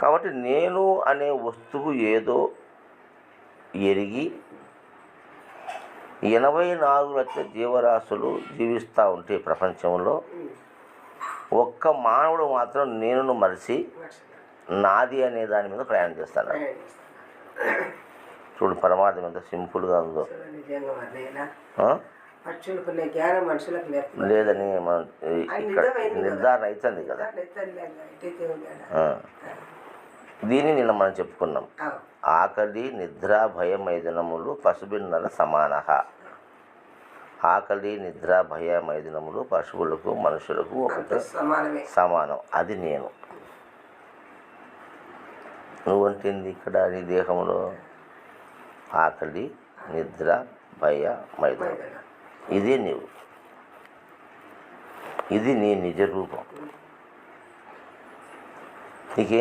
కాబట్టి నేను అనే వస్తువు ఏదో ఎరిగి 84 లక్షల జీవరాశులు జీవిస్తూ ఉంటే ప్రపంచంలో ఒక్క మానవుడు మాత్రం నేను మరిచి నాది అనే దాని మీద ప్రయాణం చేస్తాను. చూడు పరమార్థం ఎంత సింపుల్గా ఉందో. లేదని మనం ఇక్కడ నిర్ధారణ అవుతుంది కదా. దీన్ని నిన్న మనం చెప్పుకున్నాం. ఆకలి నిద్ర భయ మైథునములు పశుభిన్నల సమాన. ఆకలి నిద్ర భయ మైథునములు పశువులకు మనుషులకు ఒకటే సమానం. అది నేను. నువ్వంటింది ఇక్కడ నీ దేహంలో ఆకలి నిద్ర భయ మైథునం. ఇదే నీవు. ఇది నీ నిజ రూపం. నీకేం